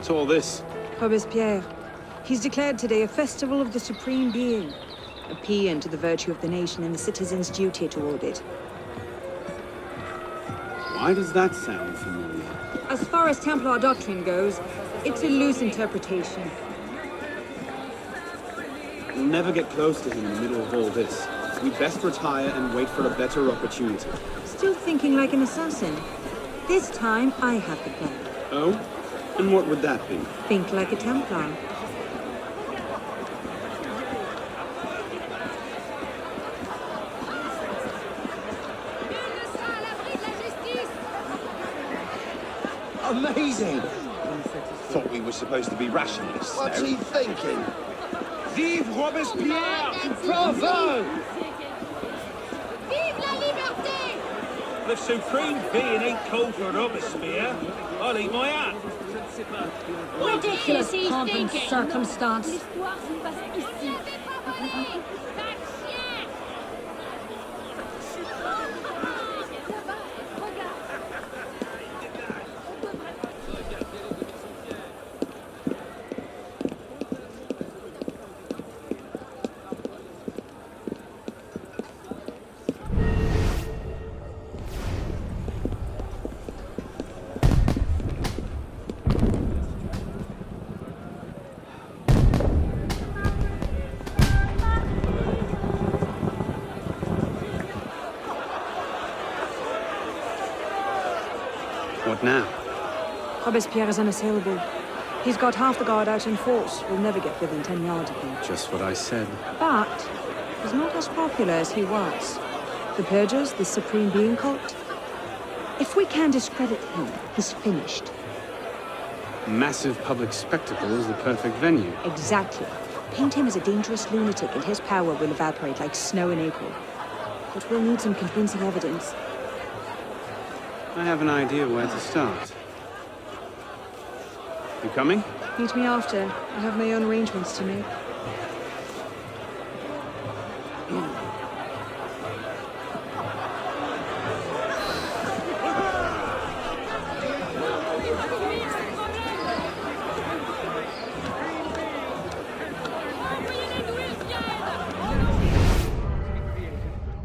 What's all this? Robespierre. He's declared today a festival of the Supreme Being. A paean to the virtue of the nation and the citizens' duty toward it. Why does that sound familiar? As far as Templar doctrine goes, it's a loose interpretation. We'll never get close to him in the middle of all this. We'd best retire and wait for a better opportunity. Still thinking like an assassin. This time, I have the plan. Oh? And what would that be? Think like a Templar. Amazing! Thought we were supposed to be rationalists. What's he thinking? Vive Robespierre! Bravo! Vive la liberté! The Supreme Being ain't called for Robespierre. I'll eat my hat. Ridiculous pomp and thinking! circumstance. L'histoire se passe ici. What now? Robespierre is unassailable. He's got half the guard out in force. We'll never get within 10 yards of him. Just what I said. But he's not as popular as he was. The Purgers, the Supreme Being cult. If we can discredit him, he's finished. Massive public spectacle is the perfect venue. Exactly. Paint him as a dangerous lunatic and his power will evaporate like snow in April. But we'll need some convincing evidence. I have an idea where to start. You coming? Meet me after. I have my own arrangements to make.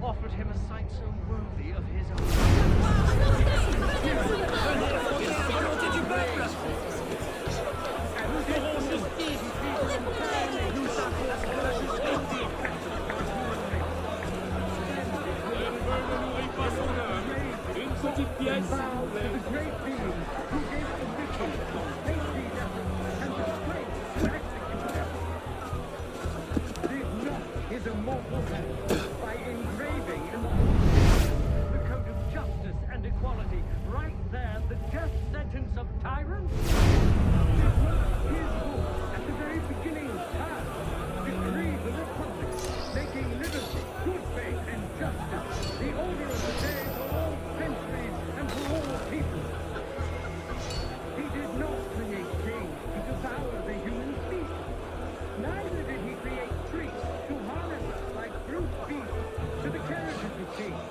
Offered him a sight so worthy of his own. His immortal head by engraving in the code of justice and equality. Right there, the just sentence of tyrants. His book, at the very beginning of time, decreed the republic, making liberty, good faith, and justice the order of the day for all centuries and for all people. He did not create kings to devour the human species. Neither did he create priests to harness us like brute beasts to the carriages of kings.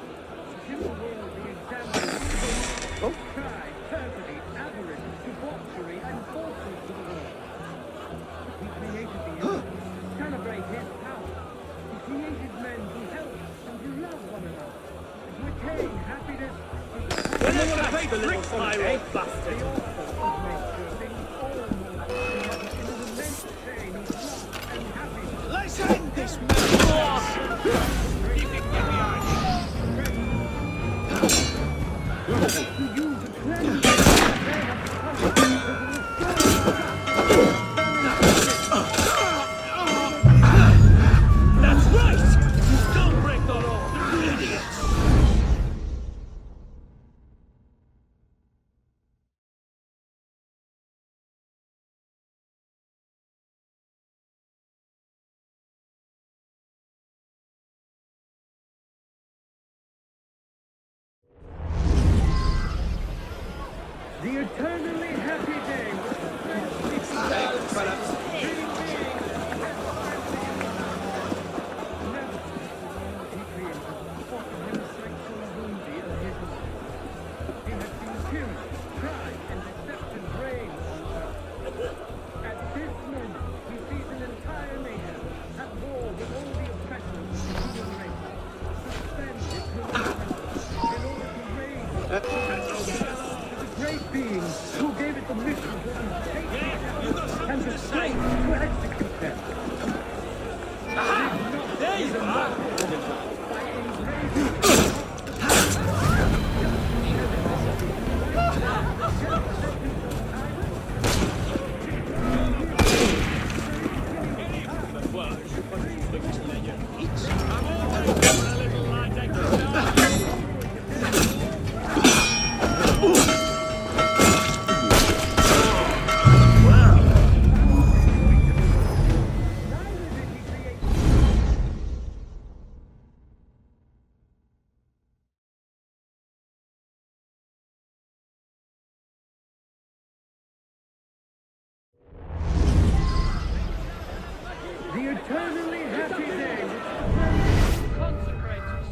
In the world, the example of pride, perfidy, avarice, debauchery, and falsehood to the world. He created the earth to celebrate his power. He created men to help and to love one another, and to attain happiness. When they want to play the little spiral bastard. Let's end this madness! That's right! Don't break the law, idiots! The eternally happy day was The eternally happy day which consecrates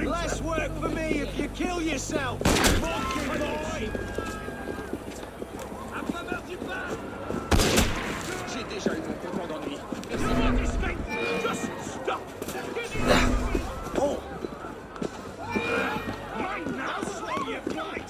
Less work for me if you kill yourself. J'ai déjà eu mon compte d'ennui. Just stop! Oh! Right now, slow your flight!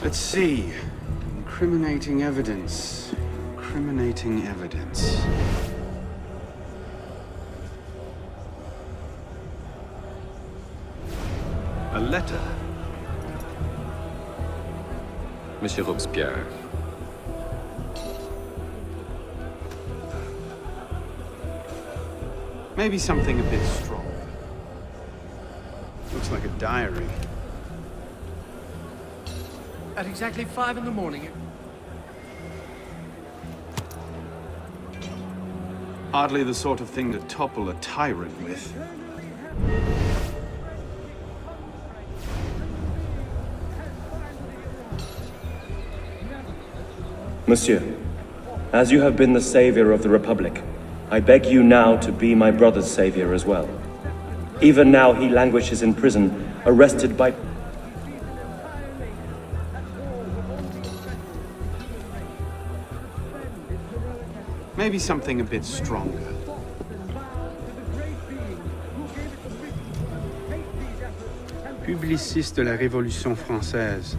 Let's see. Incriminating evidence. Incriminating evidence. A letter. Monsieur Robespierre. Maybe something a bit strong. Looks like a diary. At exactly 5 in the morning. Hardly the sort of thing to topple a tyrant with. Monsieur, as you have been the savior of the Republic, I beg you now to be my brother's savior as well. Even now he languishes in prison, arrested by... Maybe something a bit stronger. Publiciste de la Révolution française.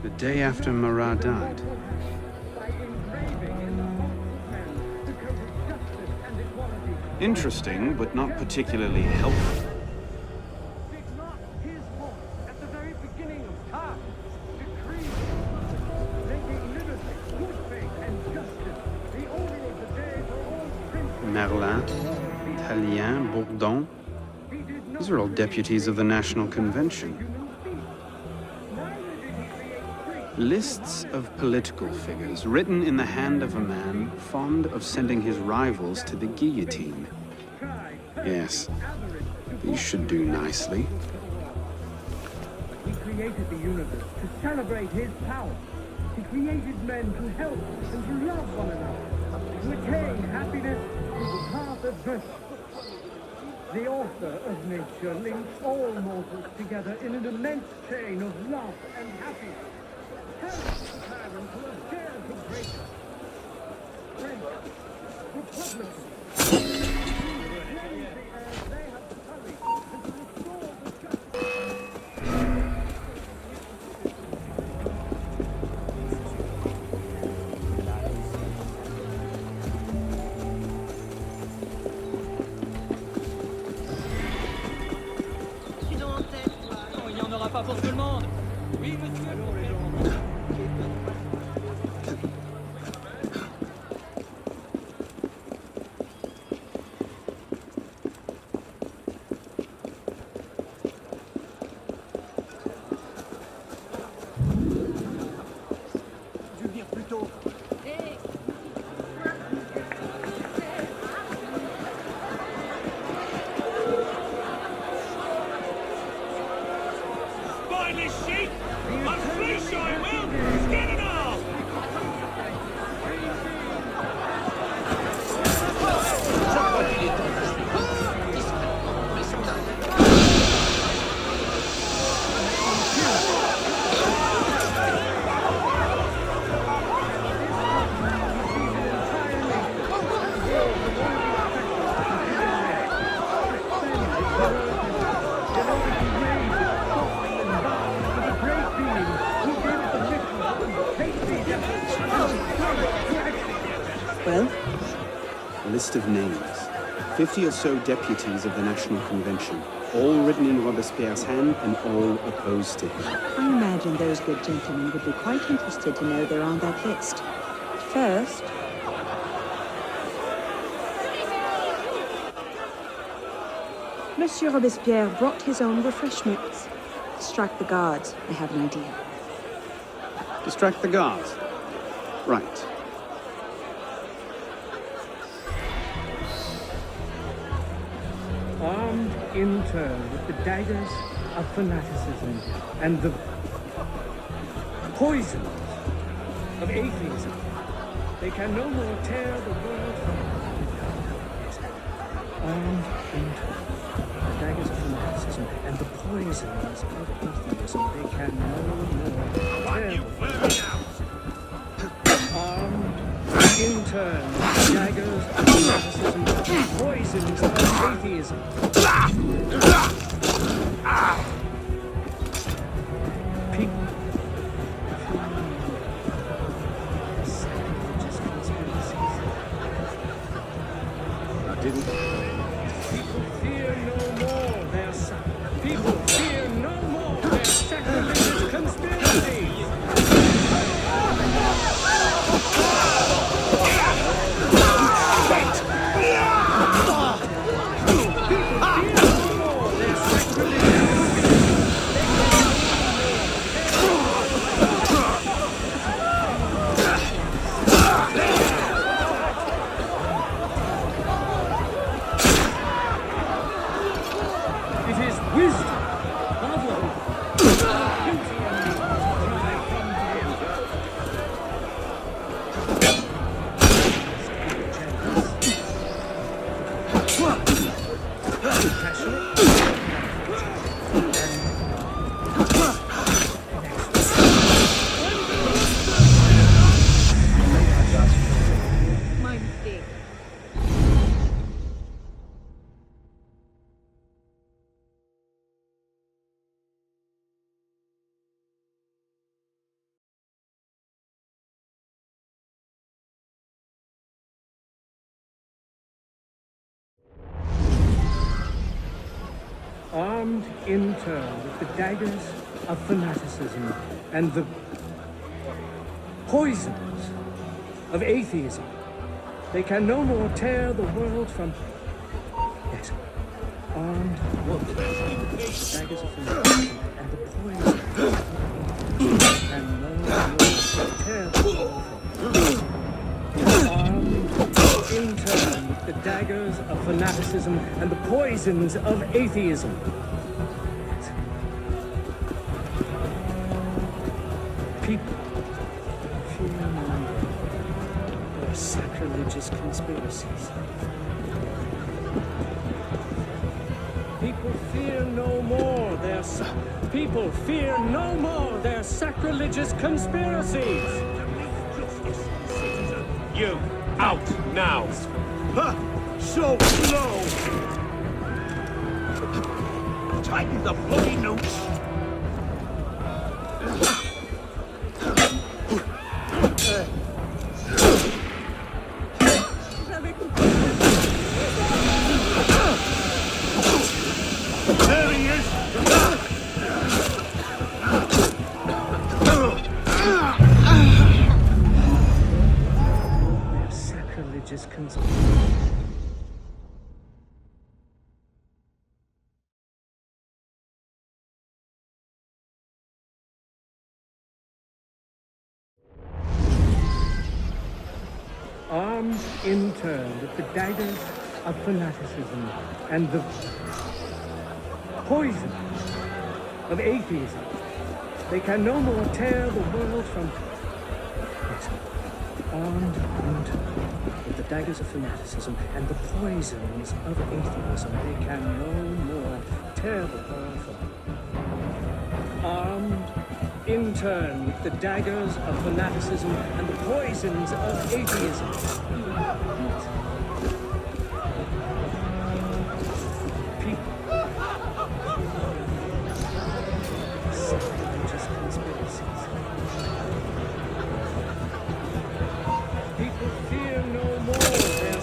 The day after Marat died. Interesting, but not particularly helpful. Merlin, Tallien, Bourdon. These are all deputies of the National Convention. Lists of political figures written in the hand of a man fond of sending his rivals to the guillotine. Yes, these should do nicely. He created the universe to celebrate his power. He created men to help and to love one another, to attain happiness through the path of virtue. The author of nature links all mortals together in an immense chain of love and happiness. Tell the tyrant who has dared to break us. Break Il n'y en aura pas pour tout le monde. Oui, monsieur. Dû venir plus tôt. Find this sheep! Unleash I will! Skin it off! Je crois qu'il est temps de jouer. Discrètement, mais sans tarder. Well, A list of names. 50 or so deputies of the National Convention, all written in Robespierre's hand and all opposed to him. I imagine those good gentlemen would be quite interested to know they're on that list. First, Monsieur Robespierre brought his own refreshments. Distract the guards. I have an idea. Distract the guards. Right. Armed in turn with the daggers of fanaticism and the poisons of atheism, they can no more tear the world from armed in turn with the daggers of fanaticism and the poisons of atheism, they can no more tear the world. Armed in turn with the daggers of fanaticism and the poisons of atheism. People People fear no more their people fear no more their sacrilegious conspiracies. It is wisdom, bravo, beauty and drive from My mistake. Armed in turn with the daggers of fanaticism and the poisons of atheism, they can no more tear the world from. Yes. Armed with the daggers of fanaticism and the poisons of atheism, can no more tear the world from. Armed in turn with the daggers of fanaticism and the poisons of atheism. People fear no more their sacrilegious conspiracies. People fear no more their people fear no more their sacrilegious conspiracies. You, out now! So slow! Tighten the bloody noose. There he is! Their sacrilegious conspiracy. Armed in turn with the daggers of fanaticism and the poison of atheism, they can no more tear the world from... Yes, armed in turn with the daggers of fanaticism and the poisons of atheism, they can no more tear the world from... Armed in turn with the daggers of fanaticism and the poisons of atheism. People. Sacrilegious conspiracies. People fear no more their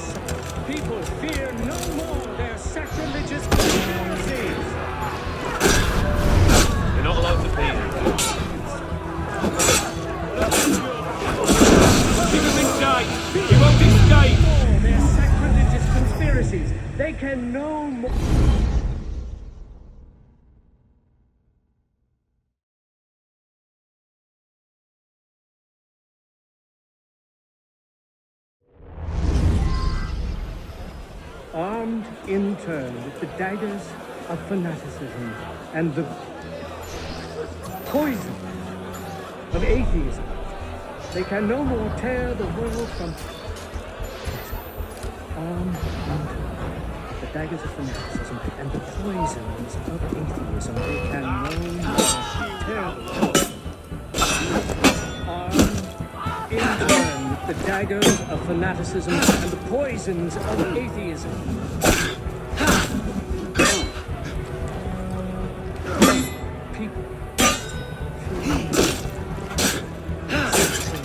people fear no more their sacrilegious conspiracies. You're not allowed to be here. Keep him inside! He won't escape! Their sacrilegious conspiracies. They can no more. Armed in turn with the daggers of fanaticism and the poison of atheism, they can no more tear the world from... Armed in turn with the daggers of fanaticism and the poisons of atheism, they can no more tear the world. Armed in turn with the daggers of fanaticism and the poisons of atheism. People.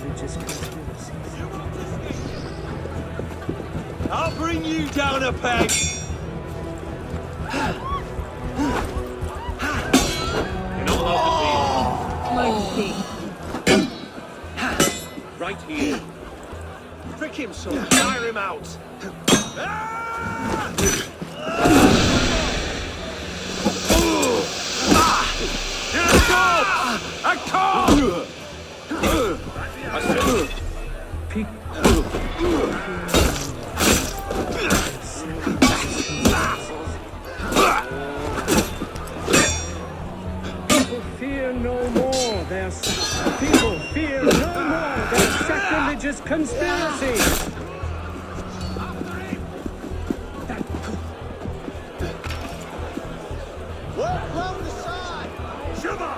Religious conspiracies. I'll bring you down a peg! You're not allowed My mistake. to be here. Right here. Prick him, son! Tire him out! A call! People fear no more their people fear no more their sacrilegious conspiracy. Work round the side! Shiver!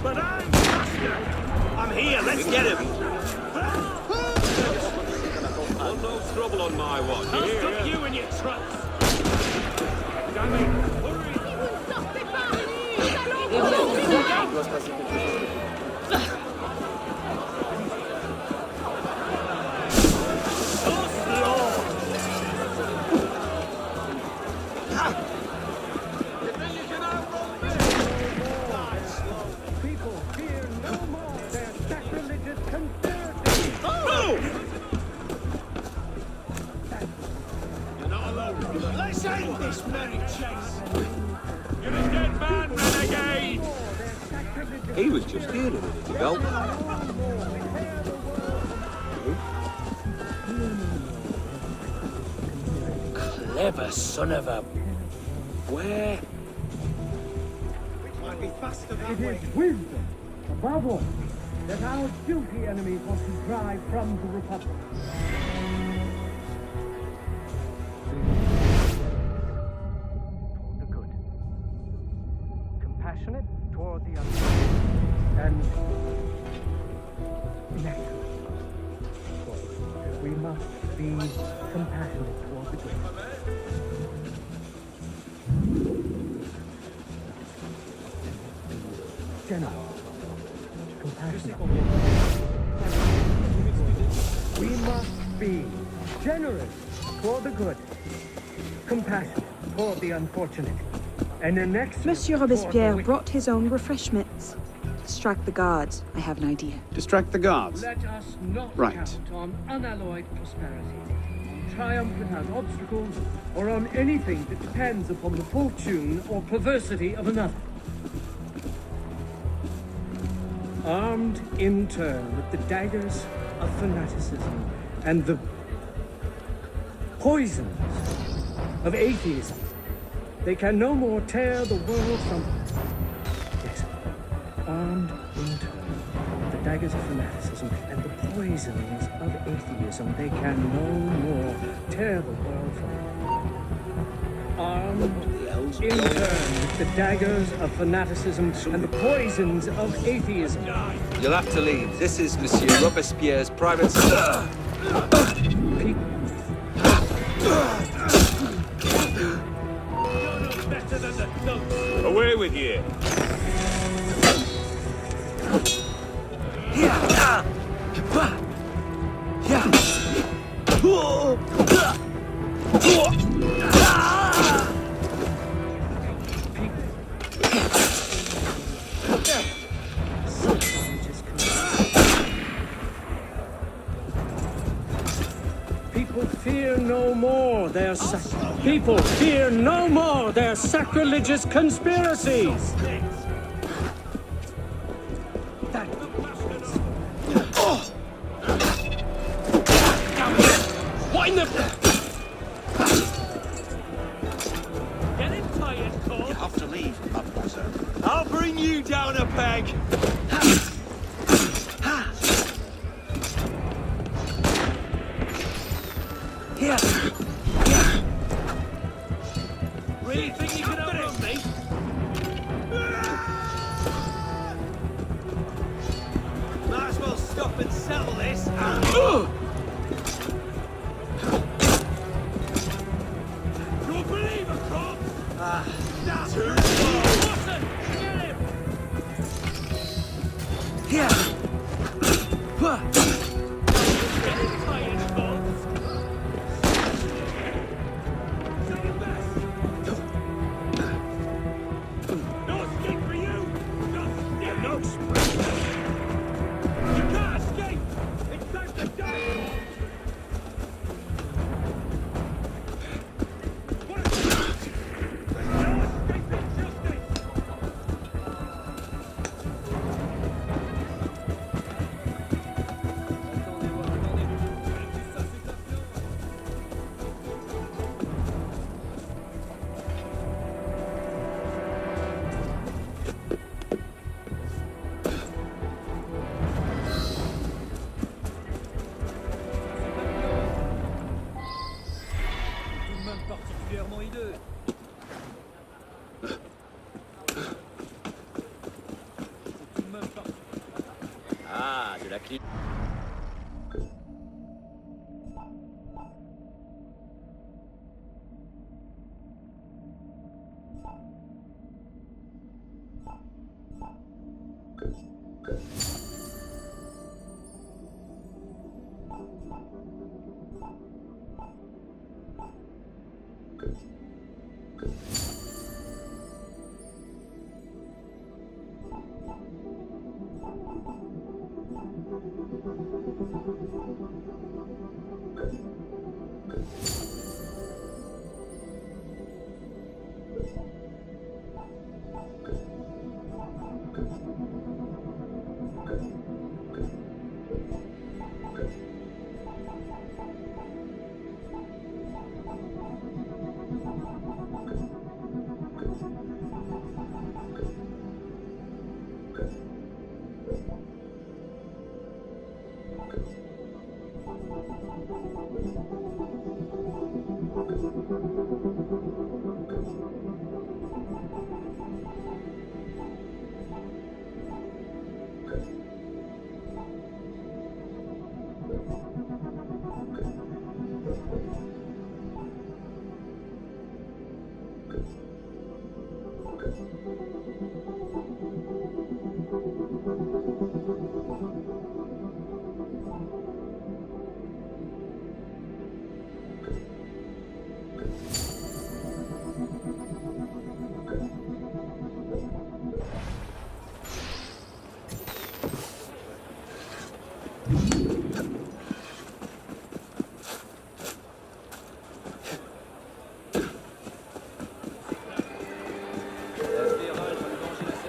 But I'm faster! I'm here, let's get him! No trouble on my watch. I'll stop you in your tracks! Damn it! Hurry! People fear no more their sacrilegious conspiracy. Let's end this merry chase! You're a dead man, renegade! He was just here a minute ago. Clever son of a... Where? Might be faster that It way. is wisdom, above all, that our guilty enemies want to drive from the Republic. Toward the good. Compassionate toward the other. And natural. We must be compassionate toward the good. General. Compassionate. We must be generous toward the good, compassionate toward the unfortunate, and an excellent Monsieur toward the Robespierre wicked. brought his own refreshments. Distract the guards. I have an idea. Distract the guards. Let us not Right. count on unalloyed prosperity, on triumph without obstacles, or on anything that depends upon the fortune or perversity of another. Armed in turn with the daggers of fanaticism and the poisons of atheism, they can no more tear the world from... Yes, armed in turn with the daggers of fanaticism and the poisons of atheism, they can no more tear the world from... Armed in turn with the daggers of fanaticism and the poisons of atheism. You'll have to leave. This is Monsieur Robespierre's private... People Better than the thugs! Away with you! People fear no more their people fear no more their sacrilegious conspiracies. What in the... Getting tired, Cole? You have to leave, mademoiselle. I'll bring you down a peg! Really think you can outrun me? Might as well stop and settle this. You'll believe a corpse? That's too slow. Watson, get him! Getting tired, Cole? Second best. No escape for you! No escape! You can't escape! It's time to die! qui...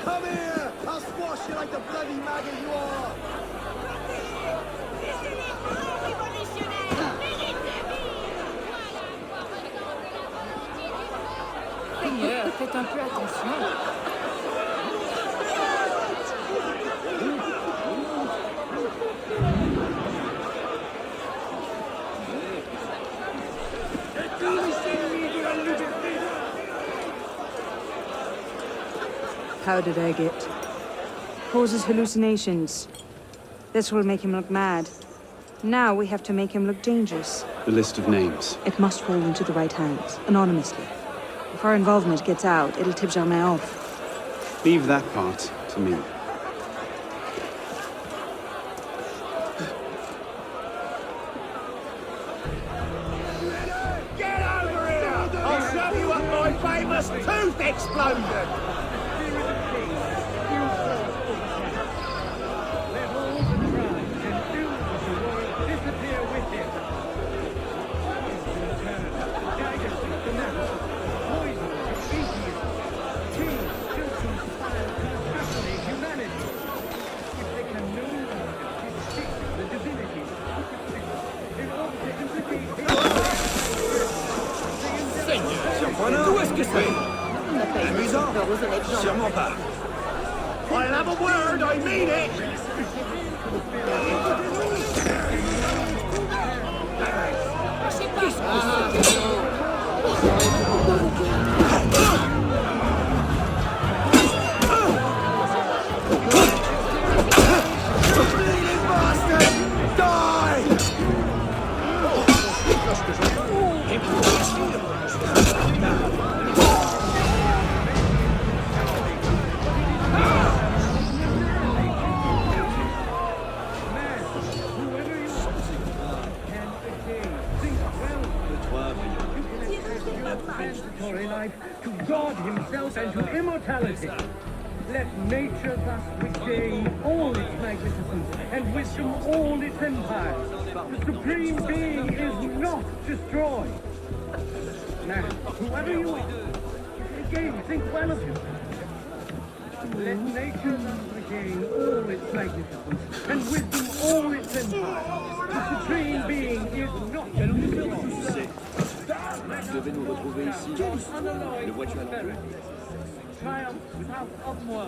Come here! I'll squash you like the bloody maggot you are! Seigneur, faites un peu attention. How did I get? Causes hallucinations. This will make him look mad. Now we have to make him look dangerous. The list of names. It must fall into the right hands, anonymously. If our involvement gets out, it'll tip Germain off. Leave that part to me. Get over here! I'll show you what my famous tooth explosion! Let all the tribes and ills of the world disappear with him. Daggers and fanatics, poison and atheism, kings built to inspire to assassinate humanity. If they can no longer distinct the divinity in order to implicate D'où est-ce que c'est? Amusant? Sûrement pas. I'll have a word, I mean it! Bleeding bastard! Die! Transitory life to God himself and to immortality. Let nature thus regain all its magnificence and wisdom all its empire. The supreme being is not destroyed. Man, whoever you are, again think well of him. Let nature thus regain all its magnificence and wisdom all its empire. The supreme being is not destroyed. Vous devez nous retrouver ici. Le vois-tu à l'envers? Triumph without of moi,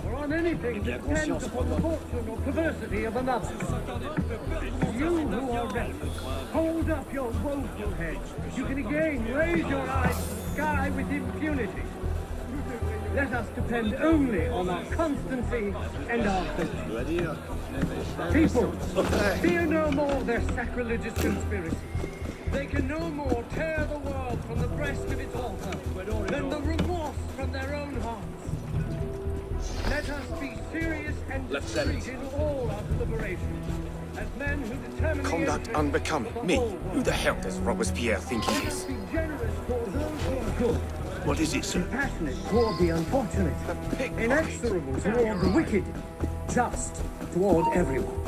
or on anything that depends upon the fortune or perversity of another. You who are restless, hold up your woeful head. You can again raise your eyes to the sky with impunity. Let us depend only on our constancy and our faith. People, fear no more their sacrilegious conspiracies. They can no more tear the world from the breast of its author than the remorse from their own hearts. Let us be serious and discreet in all our deliberations, as men who determine Conduct unbecoming me. Who the hell does Robespierre think he is? Be generous toward those who are good, What is it, sir? compassionate toward the unfortunate, inexorable toward the wicked, just toward everyone.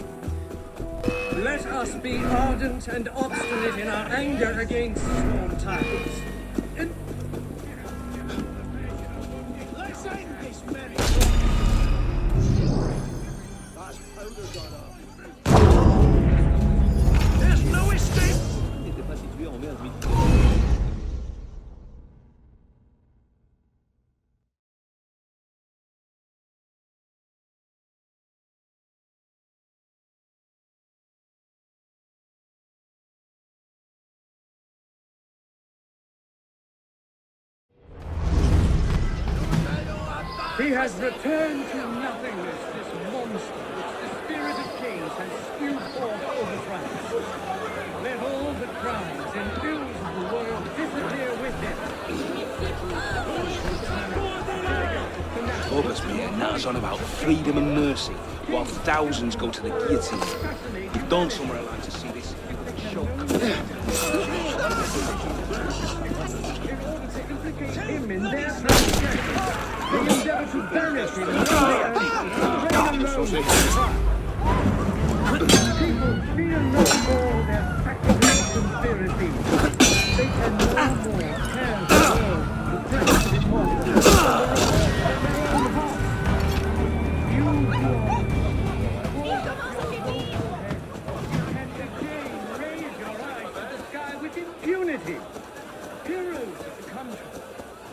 Let us be ardent and obstinate in our anger against sworn tyrants. Let's end this merry. There's no escape. He has returned to nothingness, this monster which the spirit of kings has spewed forth over France. Let all the crimes and ills of the world disappear with him. Robespierre natters on about freedom and mercy, while thousands go to the guillotine. We've done somewhere like to see this show. In order to implicate him in their transgression, they endeavor to banish him from the earth, reign alone with God. People fear no more their sacrilegious conspiracies. They can no more tear the world from the breast of its author than the remorse from their own hearts. You who are hold up your woeful head, you can again raise your eyes to the sky with impunity. Heroes of the country,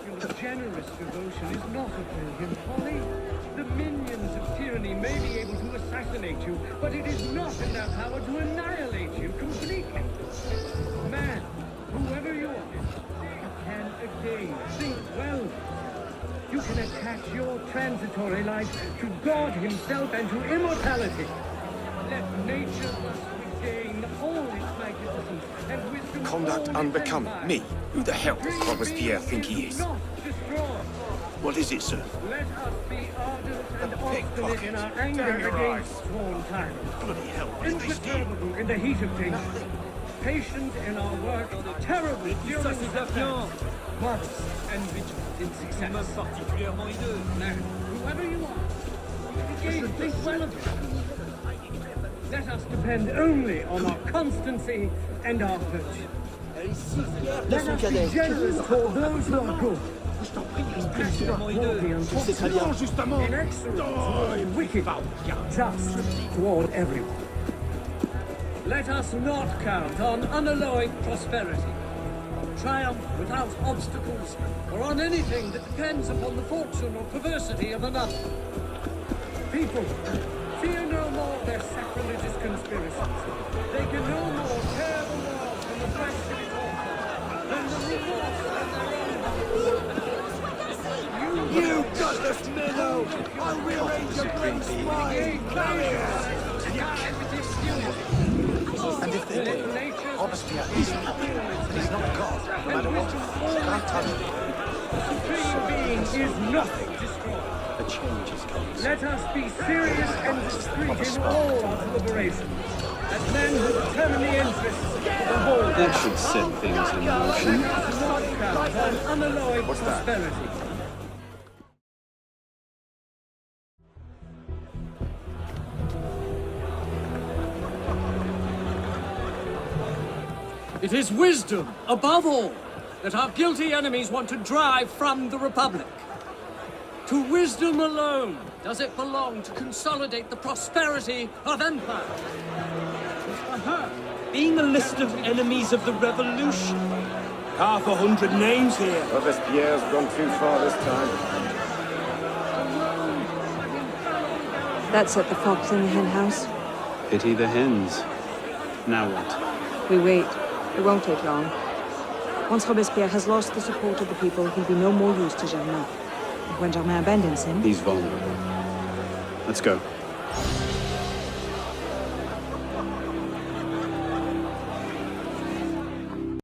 your generous devotion is not a brilliant folly. The minions of tyranny may be able to assassinate you, but it is not in their power to annihilate you completely. Man, whoever you are, you can again think well. You can attach your transitory life to God himself and to immortality. Let nature thus regain all its magnificence and wisdom. Conduct unbecoming me. Who the hell does Robespierre think he is? Not destroy. What is it, sir? Let us be ardent and obstinate in our anger against sworn tyrants. Bloody hell, what is this here? Imperturbable in the heat of danger. Patient in our work, terrible during success. Modest and vigilant in success. Now, whoever you are, again, think well of it. Let us depend only on our constancy and our virtue. Let us be generous toward those who are good. Compassionate toward the unfortunate, inexorable toward the wicked, just toward everyone. Let us not count on unalloyed prosperity, triumph without obstacles, or on anything that depends upon the fortune or perversity of another. People, fear no more their sacrilegious conspiracies. They can no more tear the world from the breast of its author than the remorse from their own hearts. You gutless minnow! I'll rearrange your brain spine! And if they do, Robespierre is not. He's not God, no matter what. Can I touch him? The Supreme Being is nothing destroyed. A change is coming. Let us be serious and discreet in all our deliberations, as men who determine the interests of the whole. That should set things in motion. Let us not count on unalloyed prosperity. It is wisdom, above all, that our guilty enemies want to drive from the Republic. To wisdom alone does it belong to consolidate the prosperity of empire. Being a list of enemies of the revolution. 100 names here. Robespierre's gone too far this time. That set the fox in the hen house. Pity the hens. Now what? We wait. It won't take long. Once Robespierre has lost the support of the people, he'll be no more use to Germain. When Germain abandons him... He's vulnerable. Let's go.